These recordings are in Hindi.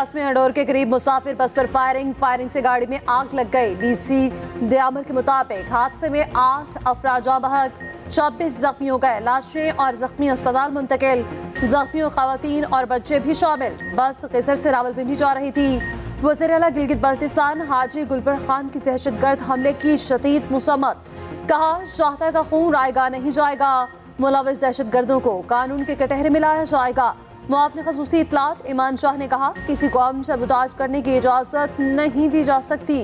रियाज में हडोर के करीब मुसाफिर बस पर फायरिंग से गाड़ी में आग लग गई। डीसी दयामर के मुताबिक हादसे में 8 अफराद जाँ बहक, 26 जख्मी हो गए। लाशें और जख्मी अस्पताल मुंतकिल, जख्मियों खवातीन और बच्चे भी शामिल। बस केसर से रावलपिंडी जा रही थी। वज़ीर आला गिलगित बल्तिस्तान हाजी गुलबर खान की दहशतगर्द हमले की शदीद मुसम्मत, कहा शाहता का खून आएगा नहीं जाएगा, मुलविस दहशतगर्दों को कानून के कटहरे में लाया जाएगा। मुआवने खसूसी इत्तलात ईमान शाह ने कहा किसी कौम से साबुताज करने की इजाजत नहीं दी जा सकती।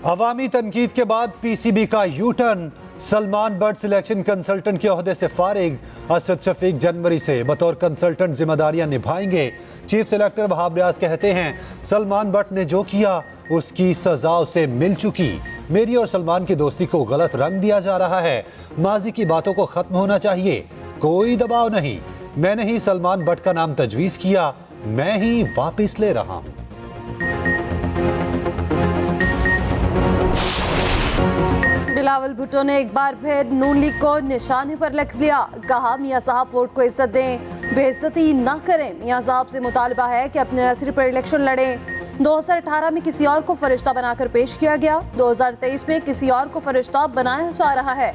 अवामी तनकीद के बाद पीसीबी का U turn, Salman but selection consultant के ओहदे से फारिग। असद शफीक जनवरी से बतौर कंसल्टेंट जिम्मेदारियां निभाएंगे। चीफ सेलेक्टर वहाब रियाज कहते हैं सलमान बट ने जो किया उसकी सजा उसे मिल चुकी। मेरी और सलमान की दोस्ती को गलत रंग दिया जा रहा है। माजी की बातों को खत्म होना चाहिए, कोई दबाव नहीं। मैंने ही सलमान बट का नाम तजवीज किया, मैं ही वापस ले रहा हूं। बिलावल भुट्टो ने एक बार फिर नून लीग को निशाने पर रख लिया। कहा मियां साहब वोट को इज्जत दें, बेइज्जती ना करें। मियां साहब से मुतालबा है कि अपने नसरी पर इलेक्शन लड़ें। 2018 में किसी और को फरिश्ता बनाकर पेश किया गया, 2023 में किसी और को फरिश्ता बनाया जा रहा है।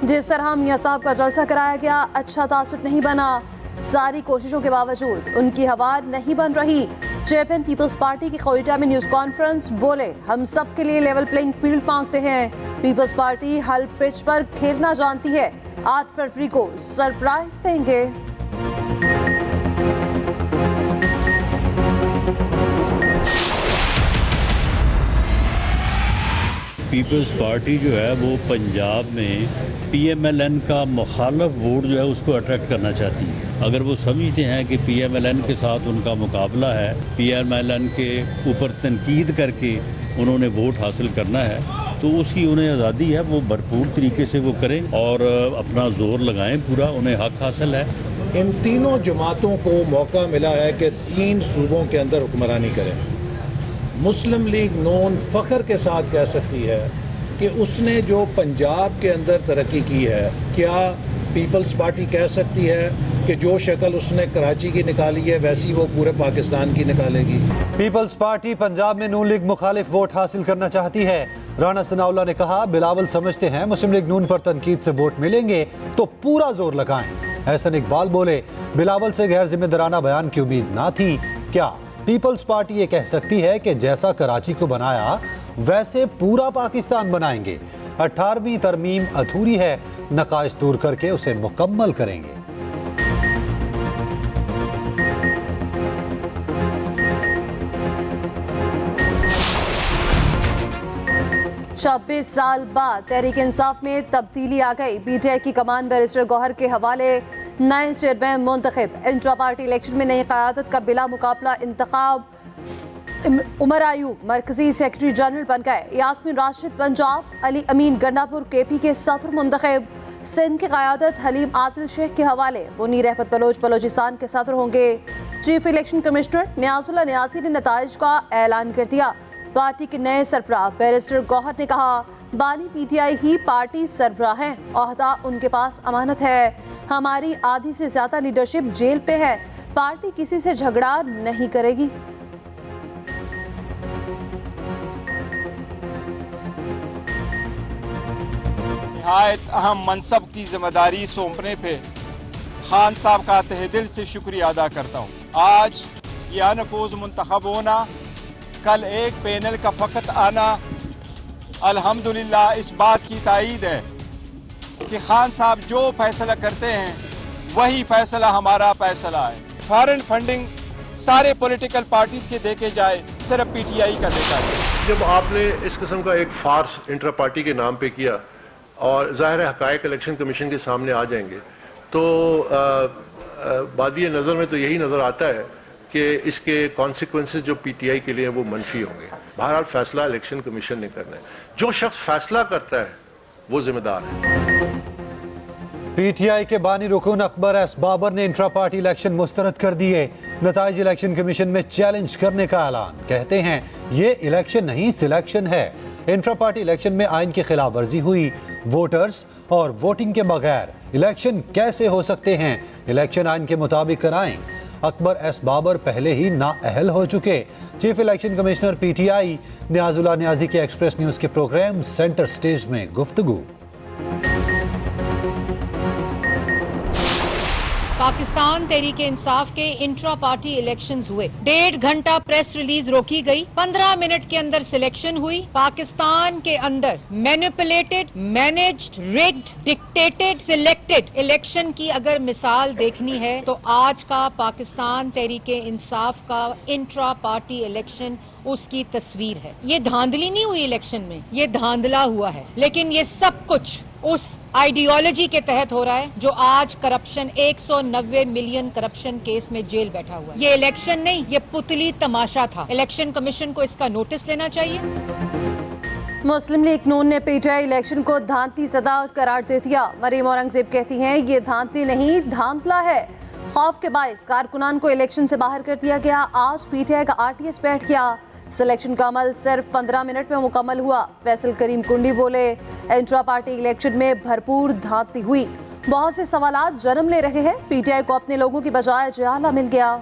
जिस तरह मियां साहब का जलसा कराया गया, अच्छा तासुर नहीं बना। सारी कोशिशों के बावजूद उनकी हवा नहीं बन रही। चेयरमैन पीपल्स पार्टी की कोयटा में न्यूज कॉन्फ्रेंस बोले हम सब के लिए लेवल प्लेइंग फील्ड मांगते हैं। पीपल्स पार्टी हल पिच पर खेलना जानती है। 8 फरवरी को सरप्राइज देंगे। पीपल्स पार्टी जो है वो पंजाब में पीएमएलएन का मुखालफ वोट जो है उसको अट्रैक्ट करना चाहती है। अगर वो समझते हैं कि पीएमएलएन के साथ उनका मुकाबला है, पीएमएलएन के ऊपर तनकीद करके उन्होंने वोट हासिल करना है, तो उसकी उन्हें आज़ादी है, वो भरपूर तरीके से वो करें और अपना जोर लगाएं पूरा, उन्हें हक हासिल है। इन तीनों जमातों को मौका मिला है कि 3 सूबों के अंदर हुक्मरानी करें। मुस्लिम लीग नून फख्र के साथ कह सकती है कि उसने जो पंजाब के अंदर तरक्की की है, क्या पीपल्स पार्टी कह सकती है कि जो शक्ल उसने कराची की निकाली है वैसी वो पूरे पाकिस्तान की निकालेगी? पीपल्स पार्टी पंजाब में नून लीग मुखालिफ वोट हासिल करना चाहती है। राणा सनाउल्लाह ने कहा बिलावल समझते हैं मुस्लिम लीग नून पर तनकीद से वोट मिलेंगे तो पूरा जोर लगाएं। एहसन इकबाल बोले बिलावल से गैर जिम्मेदाराना बयान की उम्मीद ना थी। क्या पीपल्स पार्टी ये कह सकती है कि जैसा कराची को बनाया वैसे पूरा पाकिस्तान बनाएंगे? 18वीं तरमीम अधूरी है, नकाइश दूर करके उसे मुकम्मल करेंगे। छब्बीस साल बाद तहरीक इंसाफ में तब्दीली आ गई। पीटीआई की कमान बैरिस्टर गौहर के हवाले नए चेयरमैन मुंतखब। इंट्रा पार्टी इलेक्शन में नई क़यादत का बिला मुकाबला इंतखाब। उमर आयूब मरकजी सेक्रेटरी जनरल बन गए। यास्मीन राशिद पंजाब, अली अमीन गन्नापुर केपी के सदर मुंतखब। सिंध की क़यादत हलीम आदिल शेख के हवाले। मुनीर अहमद बलोच बलोचिस्तान के सदर होंगे। चीफ इलेक्शन कमिश्नर नियाजुल्लाह नियाज़ी ने नताइज का ऐलान कर दिया। पार्टी के नए सरबराह बैरिस्टर गौहर ने कहा बानी पीटीआई ही पार्टी सरबराह हैं, ओहदा उनके पास अमानत है। हमारी आधी से ज्यादा लीडरशिप जेल पे है, पार्टी किसी से झगड़ा नहीं करेगी। निहायत अहम मनसब की जिम्मेदारी सौंपने पे खान साहब का तहे दिल से शुक्रिया अदा करता हूँ। आज ये अनपोज मुंतखब होना, कल एक पैनल का फ़कत आना, अल्हम्दुलिल्लाह इस बात की तायीद है कि खान साहब जो फैसला करते हैं वही फैसला हमारा फैसला है। फॉरेन फंडिंग सारे पॉलिटिकल पार्टीज के देके जाए, सिर्फ पीटीआई का देखा जाए। जब आपने इस किस्म का एक फार्स इंटर पार्टी के नाम पे किया और ज़ाहिर है हक़ाइक़ इलेक्शन कमीशन के सामने आ जाएंगे, तो बादिए नज़र में तो यही नज़र आता है कि इसके कॉन्सिक्वेंसेस जो पीटीआई के लिए वो मनफी होंगे। बहरहाल फैसला इलेक्शन कमीशन ने करना है। जो शख्स फैसला करता है वो जिम्मेदार है। पीटीआई के बानी रुकून अकबर एस बाबर ने इंट्रा पार्टी इलेक्शन मुस्तरद कर दिए। नताइज इलेक्शन कमीशन में चैलेंज करने का ऐलान। कहते हैं ये इलेक्शन नहीं सिलेक्शन है। इंट्रा पार्टी इलेक्शन में आइन की खिलाफ वर्जी हुई। वोटर्स और वोटिंग के बगैर इलेक्शन कैसे हो सकते हैं? इलेक्शन आइन के मुताबिक कराएं। अकबर एस बाबर पहले ही नाअहल हो चुके। Chief election commissioner PTI Niazullah Niazi के एक्सप्रेस न्यूज के प्रोग्राम सेंटर स्टेज में गुफ्तगू। पाकिस्तान तहरीक इंसाफ के इंट्रा पार्टी इलेक्शंस हुए। 1.5 घंटा प्रेस रिलीज रोकी गई। 15 मिनट के अंदर सिलेक्शन हुई। पाकिस्तान के अंदर manipulated, managed, rigged, dictated, selected election की अगर मिसाल देखनी है तो आज का पाकिस्तान तहरीक इंसाफ का इंट्रा पार्टी इलेक्शन उसकी तस्वीर है। ये धांधली नहीं हुई इलेक्शन में, ये धांधला हुआ है। लेकिन ये सब कुछ उस आइडियोलॉजी के तहत हो रहा है जो आज करप्शन 190 मिलियन करप्शन केस में जेल बैठा हुआ है। ये इलेक्शन नहीं, ये पुतली तमाशा था। इलेक्शन कमीशन को इसका नोटिस लेना चाहिए। मुस्लिम लीग नून ने पीटीआई इलेक्शन को धांधली सदा करार दे दिया। मरीम औरंगजेब कहती हैं ये धांधली नहीं, धांधला है। खौफ के बायस कारकुनान को इलेक्शन से बाहर कर दिया गया। आज पीटीआई का आरटीएस बैठ गया। सिलेक्शन का अमल सिर्फ 15 मिनट में मुकम्मल हुआ। फैसल करीम कुंडी बोले, इंट्रा पार्टी इलेक्शन में भरपूर धांधली हुई। बहुत से सवालात जन्म ले रहे हैं। पीटीआई को अपने लोगों की बजाय जयाला मिल गया।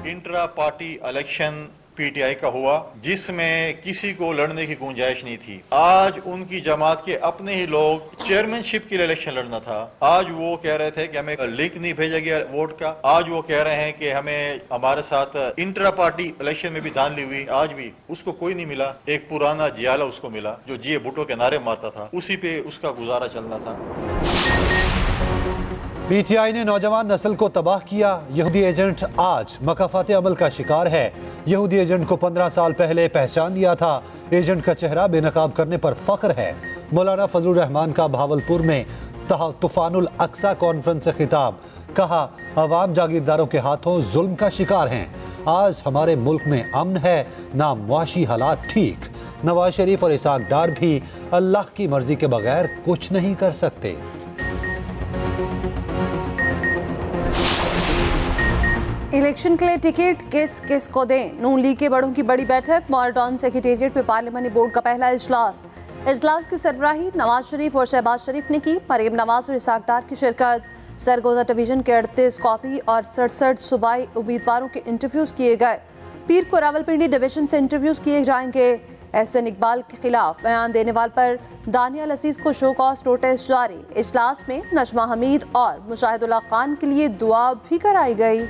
इंट्रा पार्टी इलेक्शन पीटीआई का हुआ जिसमें किसी को लड़ने की गुंजाइश नहीं थी। आज उनकी जमात के अपने ही लोग चेयरमैनशिप के लिए इलेक्शन लड़ना था। आज वो कह रहे थे कि हमें लिंक नहीं भेजा गया वोट का। आज वो कह रहे हैं कि हमें हमारे साथ इंट्रा पार्टी इलेक्शन में भी धांधली हुई। आज भी उसको कोई नहीं मिला। एक पुराना जियाला उसको मिला जो जिये भुट्टो के नारे मारता था, उसी पे उसका गुजारा चलना था। पीटीआई ने नौजवान नस्ल को तबाह किया। यहूदी एजेंट आज मकाफात अमल का शिकार है। यहूदी एजेंट को 15 साल पहले पहचान लिया था। एजेंट का चेहरा बेनकाब करने पर फख्र है। मौलाना फजलुर रहमान का भावलपुर में तूफानुल अक्सा कॉन्फ्रेंस से खिताब। कहा, अवाम जागीरदारों के हाथों जुल्म का शिकार हैं। आज हमारे मुल्क में अमन है, ना मुआशी हालात ठीक। नवाज शरीफ और इसाक डार भी अल्लाह की मर्जी के बगैर कुछ नहीं कर सकते। इलेक्शन के लिए टिकट किस किस को दें? नून लीग के बड़ों की बड़ी बैठक। मॉडर्न सेक्रेटेरिएट में पार्लियामानी बोर्ड का पहला इजलास की सरबराही नवाज शरीफ और शहबाज शरीफ ने की। मरीम नवाज और इसाक डार की शिरकत। सरगोजा डिवीजन के 38 कॉपी और 67 सूबाई उम्मीदवारों के इंटरव्यूज किए गए। पीर को रावलपिंडी डिवीजन से इंटरव्यूज किए जाएंगे। एहसन इकबाल के खिलाफ बयान देने वाले पर दानियाल असीस को शो कॉज नोटिस जारी। इजलास में नजमा हमीद और मुशाहिदुल्लाह खान के लिए दुआ भी कराई गई।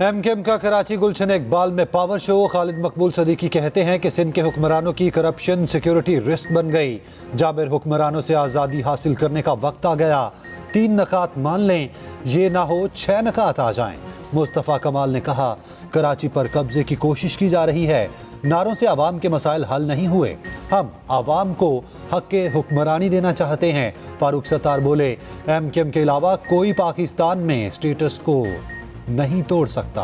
एमकेएम का कराची गुलशन इकबाल में पावर शो। खालिद मकबूल सदीकी कहते हैं कि सिंध के हुक्मरानों की करप्शन सिक्योरिटी रिस्क बन गई। जाबिर हुक्मरानों से आज़ादी हासिल करने का वक्त आ गया। 3 नकात मान लें, ये ना हो 6 नकात आ जाएं। मुस्तफ़ा कमाल ने कहा, कराची पर कब्जे की कोशिश की जा रही है। नारों से आवाम के मसाइल हल नहीं हुए। हम आवाम को हक के हुक्मरानी देना चाहते हैं। फारूक सत्तार बोले, एमकेएम के अलावा कोई पाकिस्तान में स्टेटस को नहीं तोड़ सकता।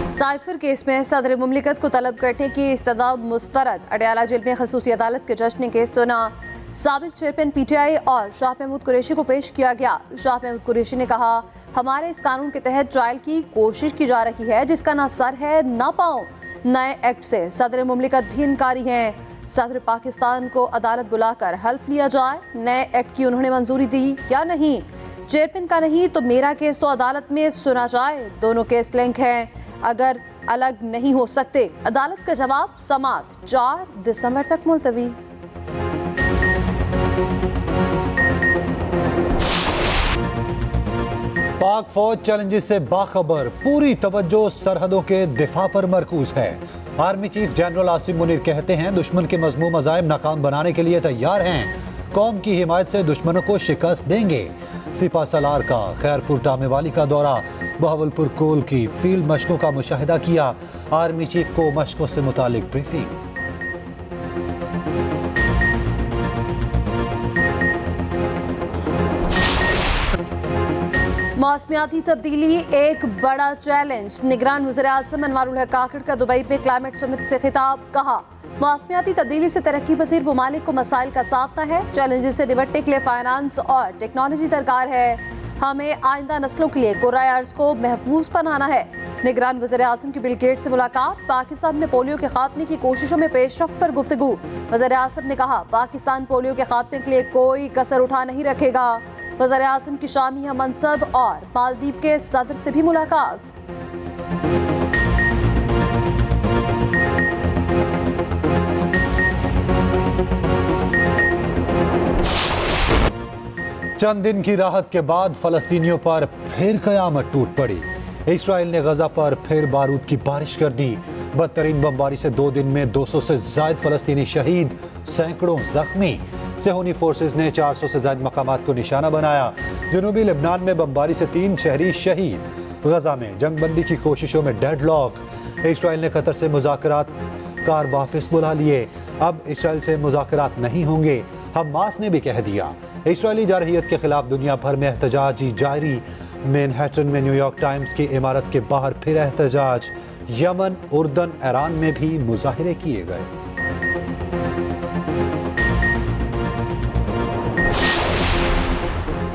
साइफर केस में सदर मुमलिकत को तलब करने की इस्तदा मुस्तरद। अडयाला जेल में खसूसी अदालत के जज ने केस सुना। साबिक चेयरमैन पीटीआई और शाह महमूद कुरैशी को पेश किया गया। शाह महमूद कुरैशी ने कहा, हमारे इस कानून के तहत ट्रायल की कोशिश की जा रही है जिसका ना सर है ना पाँव। नए एक्ट से सदर मुमलिकत भी इनकारी हैं। सदर पाकिस्तान को अदालत बुलाकर हल्फ लिया जाए। नए एक्ट की उन्होंने मंजूरी दी या नहीं? चेयरमैन का नहीं तो मेरा केस तो अदालत में सुना जाए। दोनों केस लिंक हैं, अगर अलग नहीं हो सकते। अदालत का जवाब समात 4 दिसंबर तक मुलतवी। पाक फौज चैलेंजेस से बाखबर। पूरी तवज्जो सरहदों के दिफा पर मरकूज है। Army chief general Asim Munir कहते हैं, दुश्मन के मजमूम अज़ाइम नाकाम बनाने के लिए तैयार हैं। कौम की हिमायत से दुश्मनों को शिकस्त देंगे। सिपा सलार का खैरपुर टामेवाली का दौरा। बहावलपुर कोल की फील्ड मशकों का मुशाहिदा किया। आर्मी चीफ को मशकों से मुतालिक ब्रीफिंग। मौसमियाती तब्दीली एक बड़ा चैलेंज। निगरान वज़ीर आज़म अनवारुल हक काकड़ का दुबई में क्लाइमेट समिट से खिताब। कहा, मौसमियाती तब्दीली से तरक्की पसीर ममालिक को मसाइल का सामना है। चैलेंजेस से निपटने के लिए फाइनेंस और टेक्नोलॉजी दरकार है। हमें आइंदा नस्लों के लिए कुर्राए अर्ज़ को महफूज बनाना है। निगरान वज़ीर-ए-आज़म की बिल गेट्स से मुलाकात। पाकिस्तान में पोलियो के खात्मे की कोशिशों में पेशरफ्त पर गुफ्तगू। वज़ीर-ए-आज़म ने कहा, पाकिस्तान पोलियो के खात्मे के लिए कोई कसर उठा नहीं रखेगा। वज़ीर-ए-आज़म की शामिया मनसब और मालदीव के सदर से भी मुलाकात। चंद दिन की राहत के बाद फलस्तीनियों पर फिर कयामत टूट पड़ी। इसराइल ने गजा पर फिर बारूद की बारिश कर दी। बदतरीन बमबारी से 2 दिन में 200 से ज्यादा फलस्तीनी शहीद, सैकड़ों जख्मी। सेहूनी फोर्सेज ने 400 से ज्यादा मकामात को निशाना बनाया। जनूबी लेबनान में बमबारी से 3 शहरी शहीद। गजा में जंगबंदी की कोशिशों में डेडलॉक। इसराइल ने कतर से मुज़ाकरात कार वापस बुला लिए। अब इसराइल से मुज़ाकरात नहीं होंगे, हमास ने भी कह दिया। इसराइली जारहियत के खिलाफ दुनिया भर में एहतजाज जारी। मैनहट्टन में न्यूयॉर्क टाइम्स की इमारत के बाहर फिर एहतजाज। यमन, उर्दन, ईरान में भी मुजाहिरे किए गए।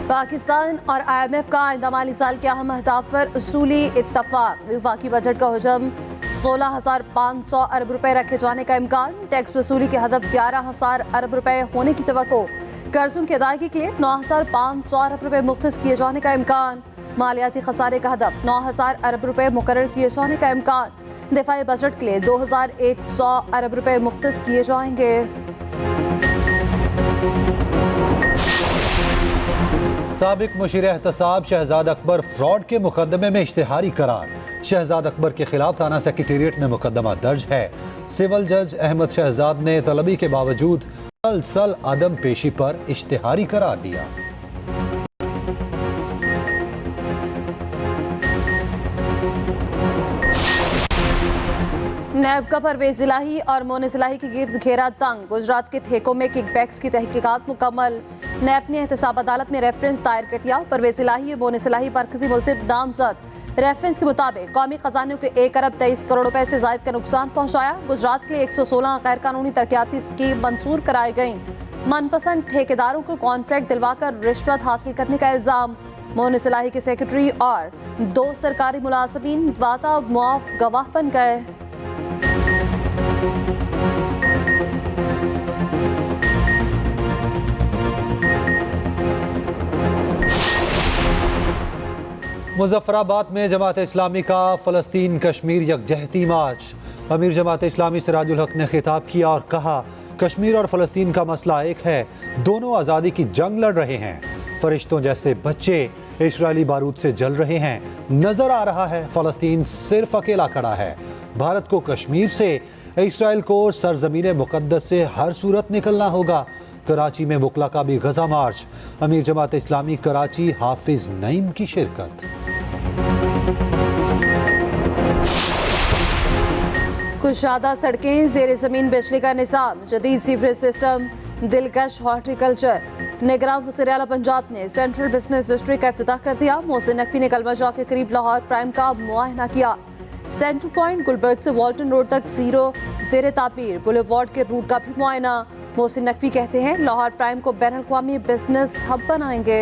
पाकिस्तान और IMF का आइंदा माली साल के अहम अहदाफ पर उसूली इत्तफाक। वफाकी बजट का हुजम 16,500 अरब रुपए रखे जाने का इम्कान। टैक्स वसूली के हदफ 11,000 अरब रुपए होने की तवक्को। कर्जों की अदायगी के लिए 9,500 अरब रुपए मुख्तस किए जाने का इम्कान। मालियाती खसारे का हदफ 9,000 अरब रुपए मुकर्रर किए जाने का इम्कान। दिफाई बजट के लिए 2,100 अरब रुपए मुख्तस किए जाएंगे। साबिक मुशीर एहतसाब शहजाद अकबर फ्रॉड के मुकदमे में इश्तिहारी करार। शहजाद अकबर के खिलाफ थाना सेक्रेटेरिएट में मुकदमा दर्ज है। सिविल जज अहमद शहजाद ने तलबी के बावजूद सल अदम पेशी पर इश्तिहारी करार दिया। नैब का परवेज इलाही और मोनिस इलाही के गिर्द घेरा तंग। गुजरात के ठेकों में किकबैक्स की तहकीकात मुकम्मल। नैब ने एहतसाब अदालत में रेफरेंस दायर कर दिया। परवेज इलाही मोनिस इलाही मरकजी मुल्ज़िम नामजद। रेफरेंस के मुताबिक कौमी खजाने को 1 अरब 23 करोड़ रुपए से ज्यादा का नुकसान पहुंचाया। गुजरात के लिए 116 गैर कानूनी तरक्याती स्कीम मंजूर कराई गई। मनपसंद ठेकेदारों को कॉन्ट्रैक्ट दिलवाकर रिश्वत हासिल करने का इल्जाम। मोनिस इलाही के सेक्रेटरी और 2 सरकारी मुलाजिमीन वादा मुआफ गवाह बन गए। मुजफ्फराबाद में जमात इस्लामी का फ़लस्तीन कश्मीर यकजहती मार्च। अमीर जमात इस्लामी सिराजुल हक ने खिताब किया और कहा, कश्मीर और फ़लस्तीन का मसला एक है, दोनों आज़ादी की जंग लड़ रहे हैं। फरिश्तों जैसे बच्चे इस्राएली बारूद से जल रहे हैं। नजर आ रहा है फ़लस्तीन सिर्फ अकेला खड़ा है। भारत को कश्मीर से, इस्राएल को सरजमीन मुकद्दस से हर सूरत निकलना होगा। कराची में वकला का भी गजा मार्च। अमीर जमात इस्लामी कराची हाफिज नईम की शिरकत। कुशादा सड़कें, ज़ेर ज़मीन बिजली का निज़ाम, जदीद सीवरेज सिस्टम, दिलकश हॉर्टिकल्चर। निगरान वज़ीर आला पंजाब ने सेंट्रल बिजनेस डिस्ट्रिक्ट का इफ्तिताह कर दिया। मोहसिन नकवी ने कलमजा के करीब लाहौर प्राइम का मुआयना किया। सेंट्रल पॉइंट गुलबर्ग से वॉल्टन रोड तक ज़ेर तामीर बुलेवार्ड के रूट का भी मुआयना। मोहसिन नकवी कहते हैं, लाहौर प्राइम को बैन अल-अक़वामी बिजनेस हब बनाएंगे।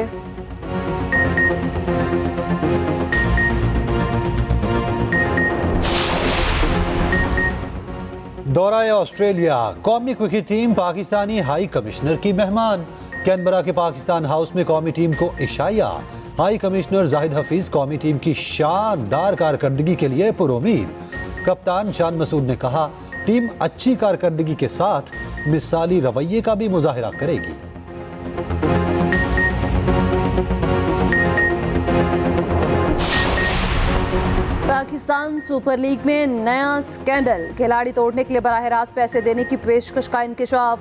दौरा ऑस्ट्रेलिया, कौमी cricket team Pakistani high commissioner की मेहमान। कैनबरा के पाकिस्तान हाउस में कौमी टीम को इशाया। हाई कमिश्नर जाहिद हफीज कौमी टीम की शानदार कारकर्दगी के लिए पुरुमीद। कप्तान शान मसूद ने कहा, टीम अच्छी कारकर्दगी के साथ मिसाली रवैये का भी मुजाहिरा करेगी। पाकिस्तान सुपर लीग में नया स्कैंडल। खिलाड़ी तोड़ने के लिए बराह रास्त पैसे देने की पेशकश का इंकशाफ।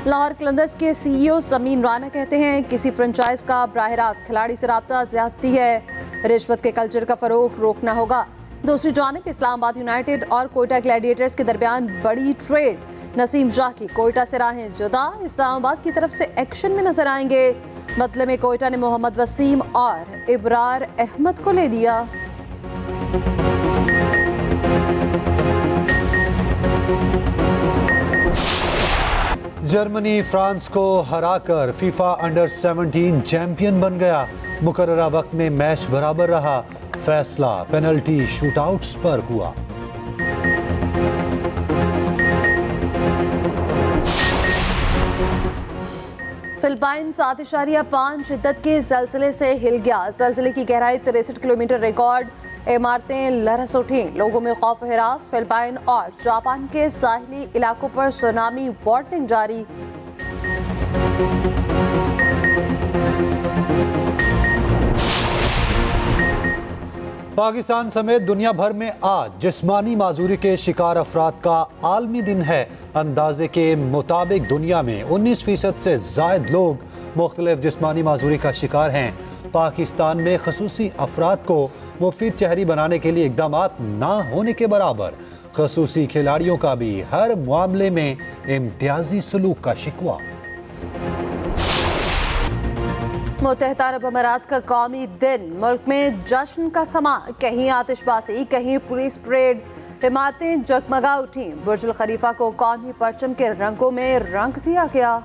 लाहौर कलंदर्स के CEO समीन राना कहते हैं, किसी फ्रेंचाइज का बराह रास्त खिलाड़ी से राब्ता ज्यादती है। रिश्वत के कल्चर का फरोग रोकना होगा। दूसरी जानिब इस्लामाबाद यूनाइटेड और कोयटा ग्लैडिएटर्स के दरमियान बड़ी ट्रेड। नसीम शाह की कोयटा से राहें जुदा, इस्लामाबाद की तरफ से एक्शन में नजर आएंगे। बदले में कोयटा ने मोहम्मद वसीम और इब्रार अहमद को ले लिया। जर्मनी फ्रांस को हराकर फीफा अंडर 17 चैंपियन बन गया। मुकर्ररा वक्त में मैच बराबर रहा, फैसला पेनल्टी शूटआउट्स पर हुआ। फिलिपाइन 7.5 शिद्दत के ज़लज़ले से हिल गया। ज़लज़ले की गहराई 63 किलोमीटर रिकॉर्ड। इमारतें लरस उठी, लोगों में खौफ हिरास। फिलिपाइन और जापान के साहिली इलाकों पर सुनामी वार्निंग जारी। पाकिस्तान समेत दुनिया भर में आज जिस्मानी माजूरी के शिकार अफराद का आलमी दिन है। अंदाजे के मुताबिक दुनिया में 19% से ज़ायद लोग मुख्तलिफ जिस्मानी माजूरी का शिकार हैं। पाकिस्तान में खसूसी अफराद को मुफीद चेहरी बनाने के लिए इक़दामात ना होने के बराबर खसूसी खिलाड़ियों का भी हर मामले में इम्तियाजी सलूक का शिकवा। मुत्तहिदा अरब अमीरात का कौमी दिन, मुल्क में जश्न का समा। कहीं आतिशबाजी, कहीं पुलिस परेड, इमारतें जगमगा उठी। बुर्ज खलीफा को कौमी परचम के रंगों में रंग दिया गया।